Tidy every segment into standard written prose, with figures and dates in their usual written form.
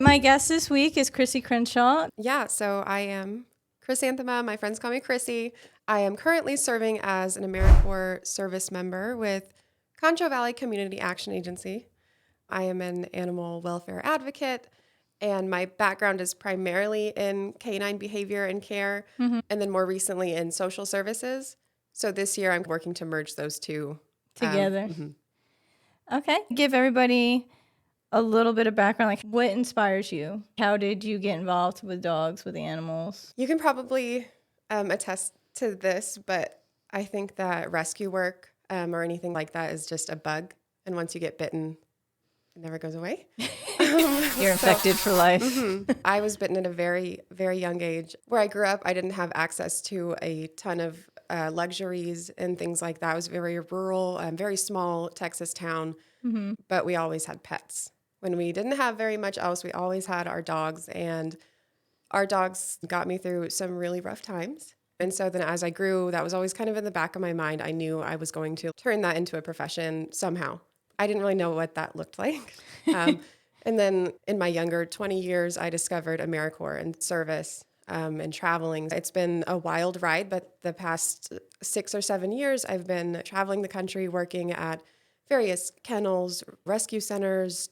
my guest this week is Chrissy Crenshaw. Yeah, so I am Chrysanthemum. My friends call me Chrissy. I am currently serving as an AmeriCorps service member with Concho Valley Community Action Agency. I am an animal welfare advocate, and my background is primarily in canine behavior and care, and then more recently in social services. So this year I'm working to merge those two Together. Okay. Give everybody a little bit of background, like what inspires you? How did you get involved with dogs, with animals? You can probably attest to this, but I think that rescue work or anything like that is just a bug. And once you get bitten, it never goes away. You're infected for life. I was bitten at a very, very young age. Where I grew up, I didn't have access to a ton of luxuries and things like that. I was very rural, very small Texas town, but we always had pets. When we didn't have very much else, we always had our dogs, and our dogs got me through some really rough times. And so then as I grew, that was always kind of in the back of my mind. I knew I was going to turn that into a profession somehow. I didn't really know what that looked like. And then in my younger 20 years, I discovered AmeriCorps and service and traveling. It's been a wild ride, but the past 6 or 7 years, I've been traveling the country, working at various kennels, rescue centers,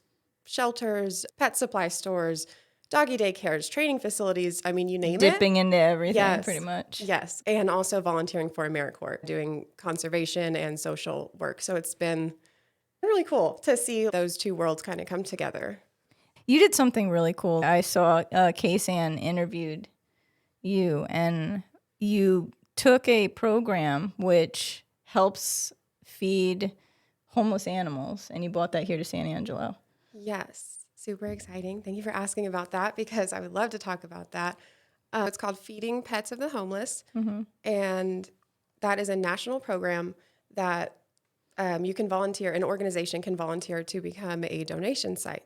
shelters, pet supply stores, doggy daycares, training facilities. I mean, you name it. Dipping into everything, Yes. pretty much. Yes. And also volunteering for AmeriCorps, doing conservation and social work. So it's been really cool to see those two worlds kind of come together. You did something really cool. I saw K-San interviewed you, and you took a program which helps feed homeless animals, and you brought that here to San Angelo. Yes. Super exciting. Thank you for asking about that, because I would love to talk about that. It's called Feeding Pets of the Homeless. And that is a national program that you can volunteer, an organization can volunteer to become a donation site.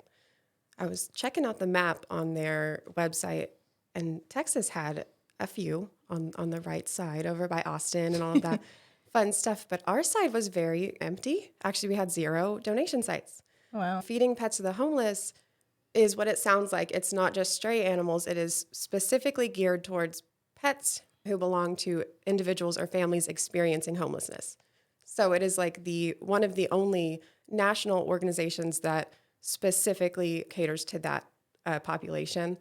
I was checking out the map on their website, and Texas had a few on the right side over by Austin and all of that fun stuff. But our side was very empty. Actually, we had 0 donation sites. Wow. Feeding Pets of the Homeless is what it sounds like. It's not just stray animals. It is specifically geared towards pets who belong to individuals or families experiencing homelessness. So it is like one of the only national organizations that specifically caters to that population.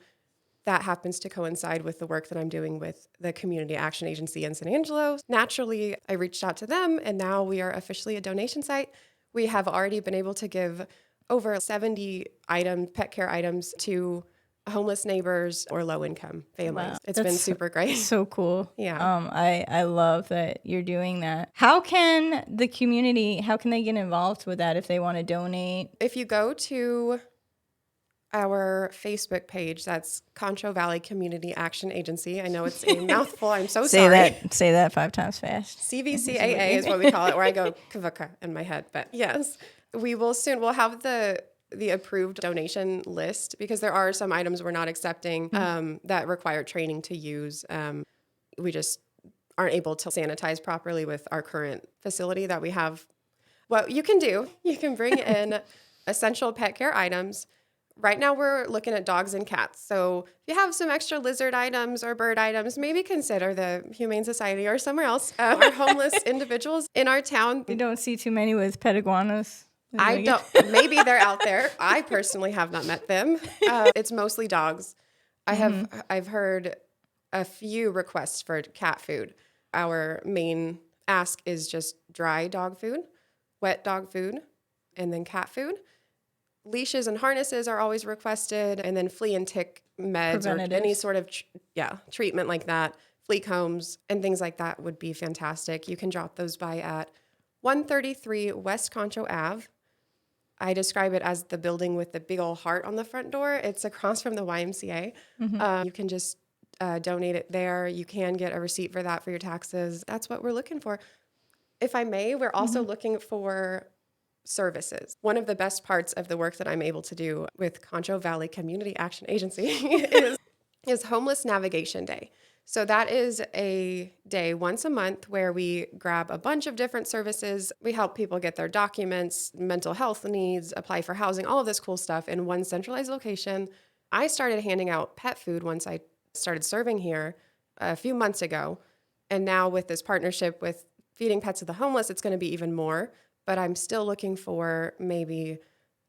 That happens to coincide with the work that I'm doing with the Community Action Agency in San Angelo. Naturally, I reached out to them, and now we are officially a donation site. We have already been able to give over 70 pet care items to homeless neighbors or low-income families. Wow. It's been super great. So cool. Yeah. I love that you're doing that. How can the community, how can they get involved with that if they want to donate? If you go to our Facebook page, that's Concho Valley Community Action Agency. I know it's a mouthful. I'm so sorry. Say that 5 times fast. CVCAA is what we call it, where I go kavaka in my head. But yes, we'll have the approved donation list, because there are some items we're not accepting that require training to use. We just aren't able to sanitize properly with our current facility that we have. What you can do, you can bring in essential pet care items. Right now we're looking at dogs and cats. So if you have some extra lizard items or bird items, maybe consider the Humane Society or somewhere else. Our homeless individuals in our town. You don't see too many with pet iguanas. I don't. Maybe they're out there. I personally have not met them. It's mostly dogs. I've heard a few requests for cat food. Our main ask is just dry dog food, wet dog food, and then cat food. Leashes and harnesses are always requested, and then flea and tick meds or any sort of treatment like that. Flea combs and things like that would be fantastic. You can drop those by at 133 West Concho Ave. I describe it as the building with the big old heart on the front door. It's across from the YMCA. You can just donate it there. You can get a receipt for that for your taxes. That's what we're looking for. If I may, we're also looking for services. One of the best parts of the work that I'm able to do with Concho Valley Community Action Agency is Homeless Navigation Day. So that is a day once a month where we grab a bunch of different services. We help people get their documents, mental health needs, apply for housing, all of this cool stuff in one centralized location. I started handing out pet food once I started serving here a few months ago. And now with this partnership with Feeding Pets of the Homeless, it's going to be even more. But I'm still looking for maybe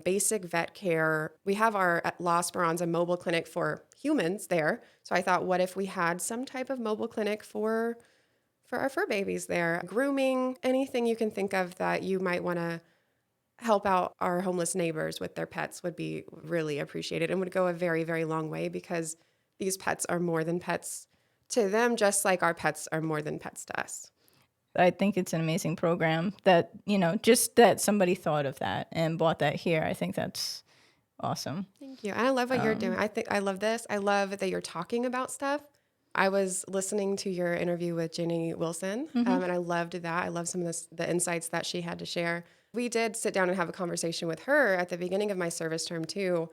basic vet care. We have our at La Esperanza mobile clinic for humans there. So I thought, what if we had some type of mobile clinic for our fur babies there? Grooming, anything you can think of that you might want to help out our homeless neighbors with their pets would be really appreciated and would go a very, very long way, because these pets are more than pets to them, just like our pets are more than pets to us. I think it's an amazing program that, just that somebody thought of that and brought that here. I think that's awesome. Thank you. And I love what you're doing. I love this. I love that you're talking about stuff. I was listening to your interview with Jenny Wilson, and I loved that. I love some of the insights that she had to share. We did sit down and have a conversation with her at the beginning of my service term too,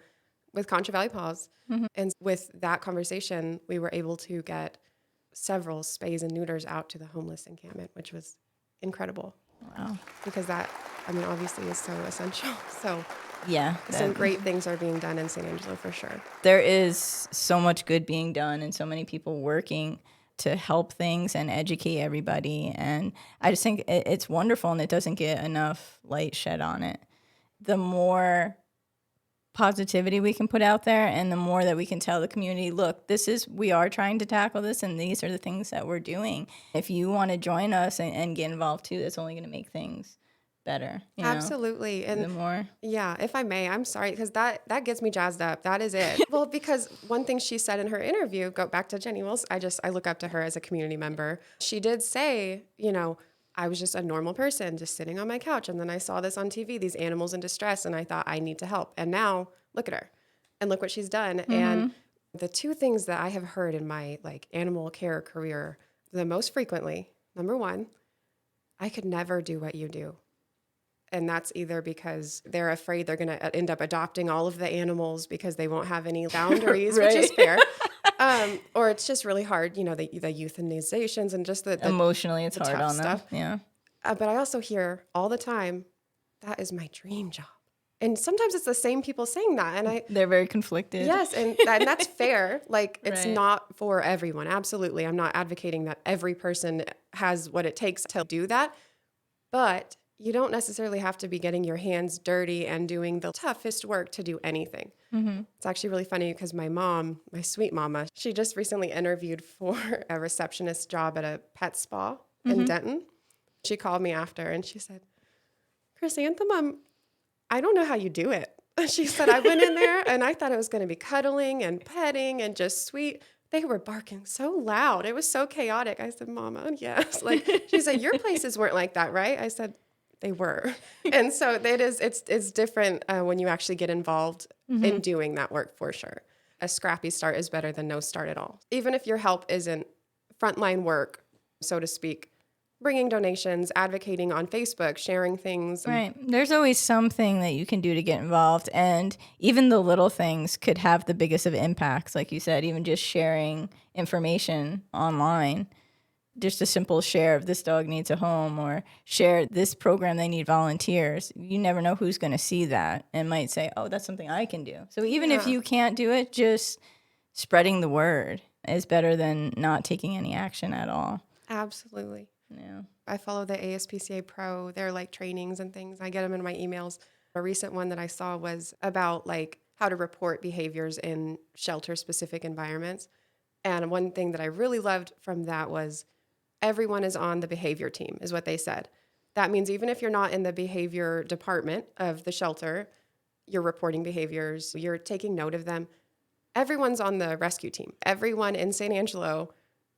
with Concho Valley Paws. And with that conversation, we were able to get several spays and neuters out to the homeless encampment, which was incredible. Wow. Because that, obviously is so essential. So yeah, some great things are being done in San Angelo for sure. There is so much good being done and so many people working to help things and educate everybody. And I just think it's wonderful, and it doesn't get enough light shed on it. The more positivity we can put out there, and the more that we can tell the community, look, we are trying to tackle this, and these are the things that we're doing. If you want to join us and get involved too, that's only going to make things better. Absolutely. And the more. Yeah, if I may, I'm sorry, because that gets me jazzed up. That is it. Well, because one thing she said in her interview, go back to Jenny Wilson, I look up to her as a community member. She did say, I was just a normal person just sitting on my couch, and then I saw this on TV, these animals in distress, and I thought I need to help. And now look at her and look what she's done. And the two things that I have heard in my animal care career the most frequently, number one, I could never do what you do. And that's either because they're afraid they're going to end up adopting all of the animals because they won't have any boundaries, right. Which is fair. Or it's just really hard, the euthanizations and just the emotionally it's the hard tough on them. Stuff. Yeah. But I also hear all the time, that is my dream job. And sometimes it's the same people saying that. And they're very conflicted. Yes. And that's fair. It's right. not for everyone. Absolutely. I'm not advocating that every person has what it takes to do that. But you don't necessarily have to be getting your hands dirty and doing the toughest work to do anything. It's actually really funny because my mom, my sweet mama, she just recently interviewed for a receptionist job at a pet spa in Denton. She called me after and she said, Chrysanthemum, I don't know how you do it. She said, I went in there and I thought it was going to be cuddling and petting and just sweet. They were barking so loud. It was so chaotic. I said, Mama, yes. She said, your places weren't like that, right? I said, they were. And so it's different when you actually get involved in doing that work for sure. A scrappy start is better than no start at all. Even if your help isn't frontline work, so to speak, bringing donations, advocating on Facebook, sharing things. Right. There's always something that you can do to get involved. And even the little things could have the biggest of impacts. Like you said, even just sharing information online. Just a simple share of this dog needs a home, or share this program, they need volunteers. You never know who's going to see that and might say, oh, that's something I can do. So even if you can't do it, just spreading the word is better than not taking any action at all. Absolutely. Yeah. I follow the ASPCA Pro. They're trainings and things. I get them in my emails. A recent one that I saw was about how to report behaviors in shelter-specific environments. And one thing that I really loved from that was everyone is on the behavior team, is what they said. That means even if you're not in the behavior department of the shelter, you're reporting behaviors, you're taking note of them. Everyone's on the rescue team. Everyone in San Angelo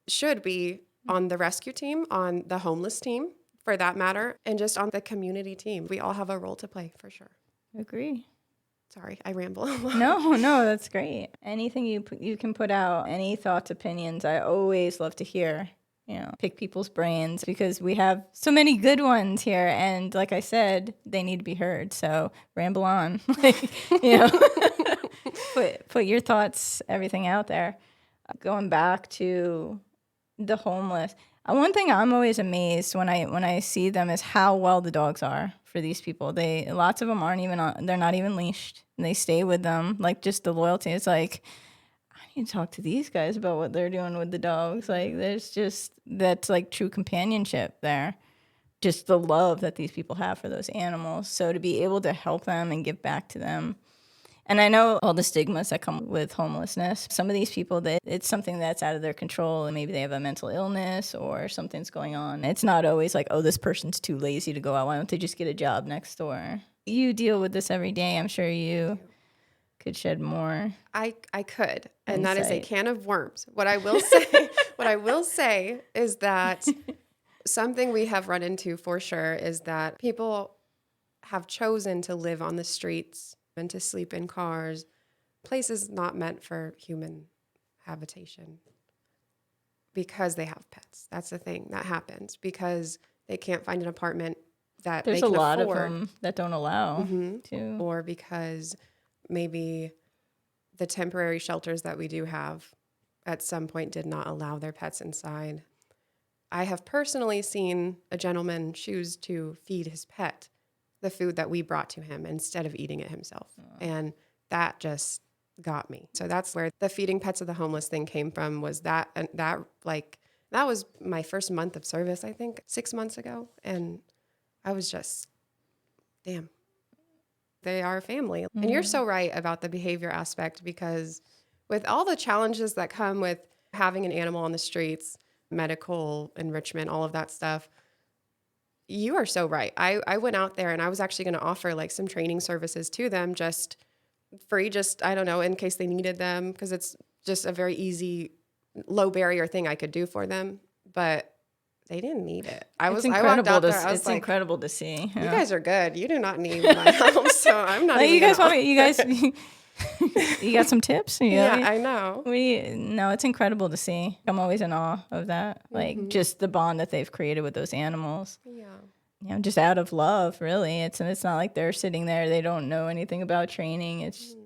should be on the rescue team, on the homeless team, for that matter, and just on the community team. We all have a role to play, for sure. Agree. Sorry, I ramble. No, that's great. Anything you can put out, any thoughts, opinions, I always love to hear. Pick people's brains, because we have so many good ones here. And like I said, they need to be heard. So ramble on, put your thoughts, everything out there. Going back to the homeless, one thing I'm always amazed when I see them is how well the dogs are for these people. Lots of them aren't even they're not even leashed, and they stay with them. Like, just the loyalty. It's like, I need to talk to these guys about what they're doing with the dogs. Like, that's like true companionship there. Just the love that these people have for those animals. So to be able to help them and give back to them. And I know all the stigmas that come with homelessness. Some of these people, that it's something that's out of their control, and maybe they have a mental illness or something's going on. It's not always like, oh, this person's too lazy to go out. Why don't they just get a job next door? You deal with this every day. I'm sure you could shed more. I could, and insight. that is a can of worms. What I will say is that something we have run into for sure is that people have chosen to live on the streets and to sleep in cars, places not meant for human habitation, because they have pets. That's the thing that happens, because they can't find an apartment that There's they can a lot afford, of them that don't allow to. or because maybe the temporary shelters that we do have at some point did not allow their pets inside. I have personally seen a gentleman choose to feed his pet the food that we brought to him instead of eating it himself. And that just got me. So that's where the feeding pets of the homeless thing came from, was that was my first month of service, I think, 6 months ago. And I was just, damn, they are a family. And you're so right about the behavior aspect, because with all the challenges that come with having an animal on the streets, medical enrichment, all of that stuff, you are so right. I went out there and I was actually going to offer like some training services to them, just free, I don't know, in case they needed them, because it's just a very easy, low barrier thing I could do for them. But they didn't need it. I walked out there. I was like, incredible to see. You guys are good. You do not need my help, so I'm not. Like, even you guys. You got some tips? Yeah, I know. No, it's incredible to see. I'm always in awe of that. Like, just the bond that they've created with those animals. Yeah. You know, just out of love, really. It's not like they're sitting there, they don't know anything about training. It's,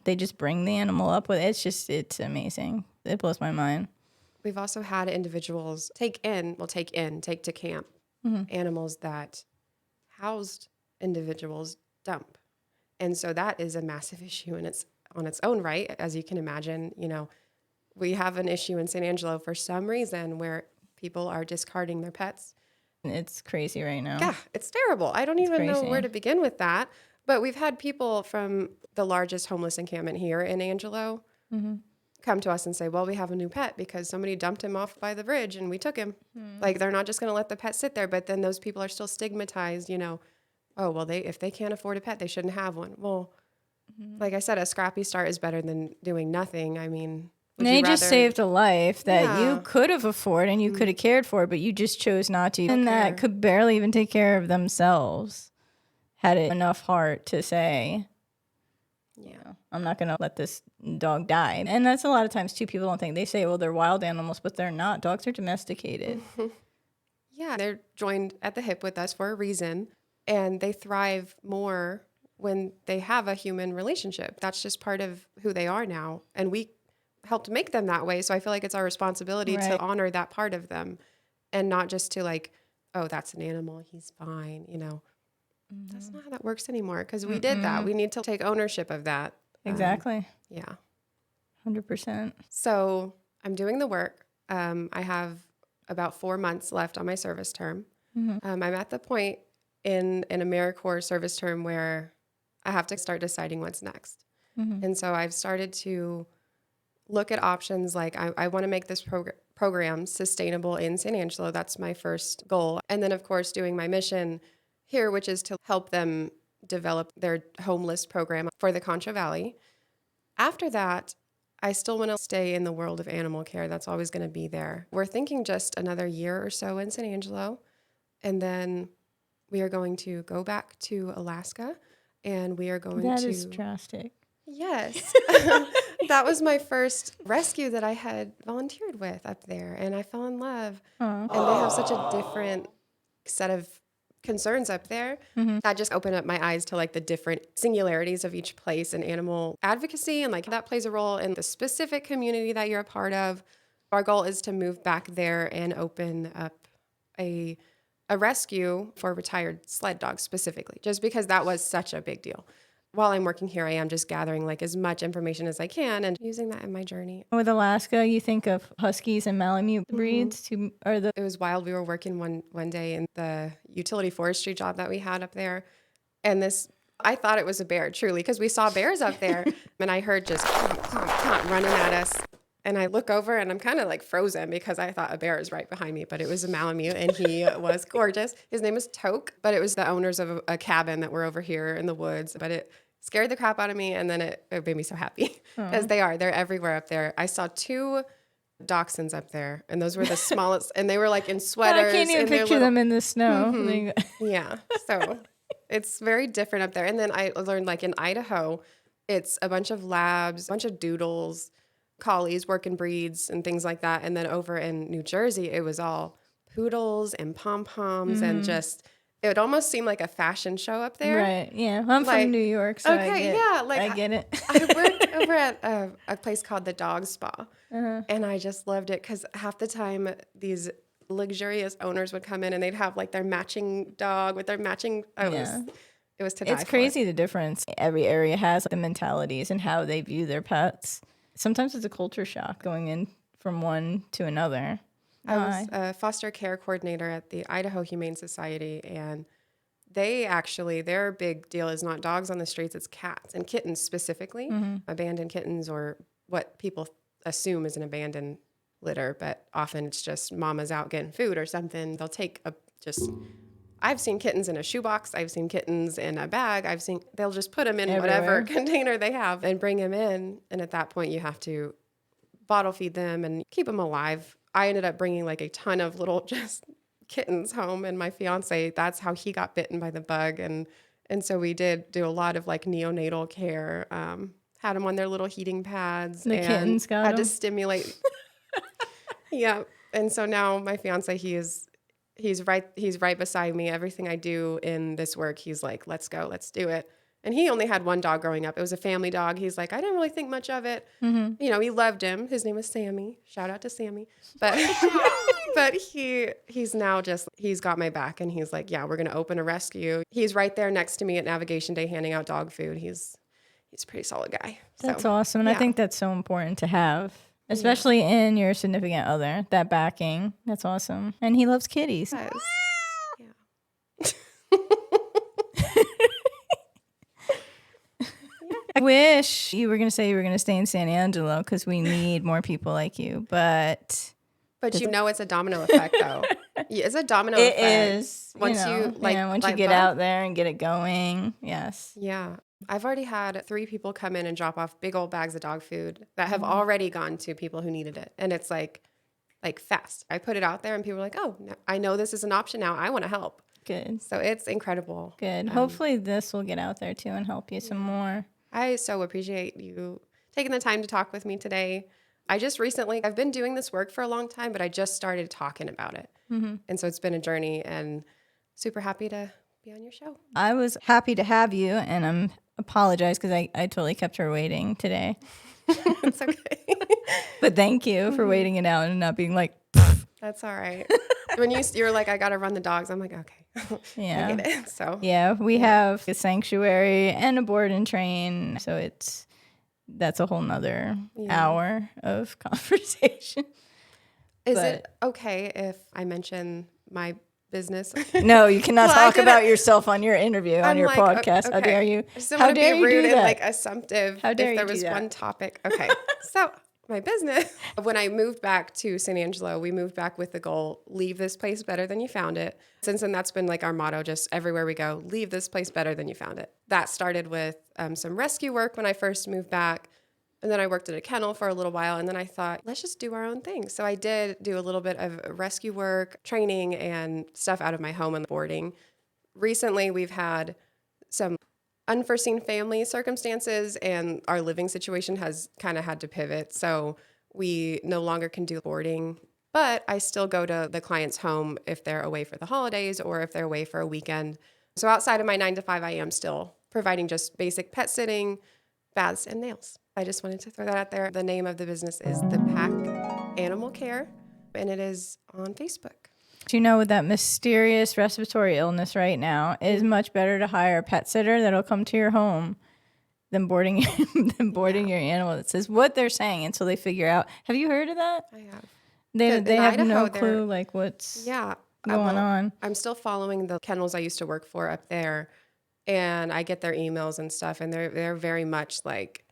they just bring the animal up with it. It's amazing. It blows my mind. We've also had individuals take to camp animals that housed individuals dump. And so that is a massive issue, and it's on its own right. As you can imagine, we have an issue in San Angelo for some reason where people are discarding their pets. It's crazy right now. Yeah, it's terrible. I don't even know where to begin with that. But we've had people from the largest homeless encampment here in Angelo come to us and say, well, we have a new pet because somebody dumped him off by the bridge and we took him. Like, they're not just going to let the pet sit there, but then those people are still stigmatized, Oh, well, if they can't afford a pet, they shouldn't have one. Well, like I said, a scrappy start is better than doing nothing. I mean, they just saved a life that you could have afforded and you could have cared for, but you just chose not to. And that could barely even take care of themselves. Had it enough heart to say, I'm not going to let this dog die. And that's a lot of times, too, people don't think. They say, well, they're wild animals, but they're not. Dogs are domesticated. Yeah, they're joined at the hip with us for a reason. And they thrive more when they have a human relationship. That's just part of who they are now. And we helped make them that way. So I feel like it's our responsibility to honor that part of them, and not just to like, oh, that's an animal, he's fine. That's not how that works anymore, because we did that. We need to take ownership of that. Exactly. Yeah. 100%. So I'm doing the work. I have about 4 months left on my service term. I'm at the point in an AmeriCorps service term where I have to start deciding what's next. And so I've started to look at options. Like, I want to make this program sustainable in San Angelo. That's my first goal. And then, of course, doing my mission here, which is to help them develop their homeless program for the Concho Valley. After that, I still want to stay in the world of animal care. That's always going to be there. We're thinking just another year or so in San Angelo, and then we are going to go back to Alaska, and we are going to... That is drastic. Yes. That was my first rescue that I had volunteered with up there, and I fell in love. And they have such a different set of concerns up there. That just opened up my eyes to like the different singularities of each place and animal advocacy, and like that plays a role in the specific community that you're a part of. Our goal is to move back there and open up a a rescue for retired sled dogs specifically, just because that was such a big deal. While I'm working here, I am just gathering like as much information as I can and using that in my journey. With Alaska, you think of Huskies and Malamute breeds are the It was wild. We were working one day in the utility forestry job that we had up there. And I thought it was a bear, truly, because we saw bears up there. And I heard just clomp, clomp, clomp, running at us. And I look over and I'm kind of like frozen because I thought a bear is right behind me, but it was a Malamute and he was gorgeous. His name was Toke, but it was the owners of a cabin that were over here in the woods. But it scared the crap out of me. And then it made me so happy because they're everywhere up there. I saw 2 dachshunds up there and those were the smallest and they were like in sweaters. I can't even picture them in the snow. Yeah. So it's very different up there. And then I learned like in Idaho, it's a bunch of labs, a bunch of doodles, collies, working breeds and things like that. And then over in New Jersey, it was all poodles and pom-poms and just, it would almost seem like a fashion show up there. Right. Yeah. I'm from New York, so I get it. I worked over at a place called the Dog Spa and I just loved it because half the time these luxurious owners would come in and they'd have like their matching dog with their matching, it was to die for. It's crazy the difference every area has, the mentalities and how they view their pets. Sometimes it's a culture shock going in from one to another. I was a foster care coordinator at the Idaho Humane Society, and their big deal is not dogs on the streets, it's cats and kittens specifically, abandoned kittens or what people assume is an abandoned litter, but often it's just mama's out getting food or something. They'll take I've seen kittens in a shoebox. I've seen kittens in a bag. They'll just put them in whatever container they have and bring them in. And at that point, you have to bottle feed them and keep them alive. I ended up bringing like a ton of little just kittens home. And my fiance, that's how he got bitten by the bug. And so we did do a lot of like neonatal care, had them on their little heating pads. The kittens got had them. to stimulate. Yeah. And so now my fiance, he's right beside me. Everything I do in this work, he's like, let's go, let's do it. And he only had one dog growing up. It was a family dog. He's like, I didn't really think much of it. You know, he loved him. His name was Sammy. Shout out to Sammy. But but he's now he's got my back and he's like, yeah, we're going to open a rescue. He's right there next to me at Navigation Day handing out dog food. He's a pretty solid guy. That's awesome. And I think that's so important to have. Especially in your significant other, that backing. That's awesome. And he loves kitties. Yes. Yeah. I wish you were going to say you were going to stay in San Angelo because we need more people like you. But you know it's a domino effect, though. It's a domino effect. It is. Once once you get out there and get it going. Yes. Yeah. I've already had 3 people come in and drop off big old bags of dog food that have already gone to people who needed it. And it's like fast. I put it out there and people are like, oh, I know this is an option now. I want to help. Good. So it's incredible. Good. Hopefully this will get out there too and help you some more. I so appreciate you taking the time to talk with me today. I've been doing this work for a long time, but I just started talking about it. And so it's been a journey and super happy to be on your show. I was happy to have you and I'm apologize because I totally kept her waiting today. It's okay. But thank you for waiting it out and not being like, That's all right. When you're like, I got to run the dogs, I'm like, okay. Yeah. I get it. So yeah, we have a sanctuary and a board and train. So that's a whole nother hour of conversation. Is it okay if I mention my business? No, you cannot talk about yourself on your interview, on your podcast. Okay. How dare you? I just don't want to be rude and like assumptive How dare if there you was do that? one topic. Okay. So my business, when I moved back to San Angelo, we moved back with the goal, leave this place better than you found it. Since then, that's been like our motto, just everywhere we go, leave this place better than you found it. That started with some rescue work when I first moved back. And then I worked at a kennel for a little while. And then I thought, let's just do our own thing. So I did do a little bit of rescue work, training, and stuff out of my home and boarding. Recently, we've had some unforeseen family circumstances and our living situation has kind of had to pivot. So we no longer can do boarding, but I still go to the client's home if they're away for the holidays or if they're away for a weekend. So outside of my 9 to 5, I am still providing just basic pet sitting, baths, and nails. I just wanted to throw that out there. The name of the business is The Pack Animal Care, and it is on Facebook. Do you know, with that mysterious respiratory illness right now, it is much better to hire a pet sitter that'll come to your home than boarding your animal. That says what they're saying until they figure out. Have you heard of that? I have. They In have Idaho, no they're- clue like what's Yeah. going on. I'm still following the kennels I used to work for up there, and I get their emails and stuff, and they're very much like,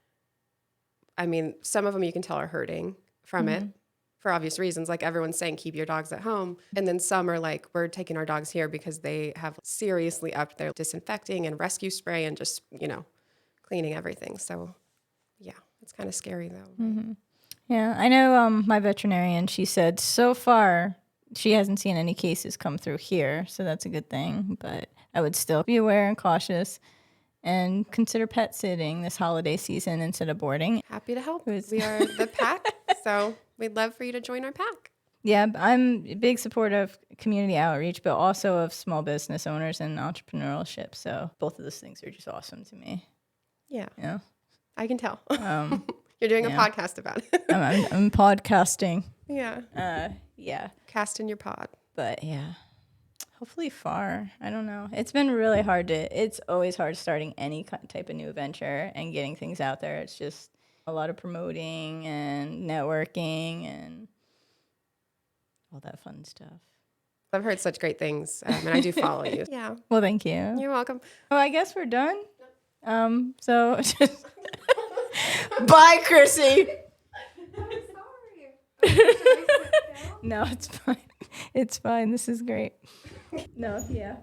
I mean, some of them you can tell are hurting from it for obvious reasons. Like everyone's saying, keep your dogs at home. And then some are like, we're taking our dogs here because they have seriously upped their disinfecting and rescue spray and just, cleaning everything. So yeah, it's kind of scary though. Yeah, I know my veterinarian, she said so far she hasn't seen any cases come through here, so that's a good thing. But I would still be aware and cautious and consider pet sitting this holiday season instead of boarding. Happy to help. Who's- We are the pack, so we'd love for you to join our pack. Yeah, I'm a big supporter of community outreach, but also of small business owners and entrepreneurship. So both of those things are just awesome to me. Yeah, Yeah, I can tell. You're doing a podcast about it. I'm podcasting. Yeah. Yeah, Cast in your pod. but yeah, hopefully far. I don't know. It's been really hard it's always hard starting any type of new venture and getting things out there. It's just a lot of promoting and networking and all that fun stuff. I've heard such great things, and I do follow you. Yeah. Well, thank you. You're welcome. Well, I guess we're done. So just bye, Chrissy. I'm sorry. No, it's fine. It's fine. This is great. No, yeah.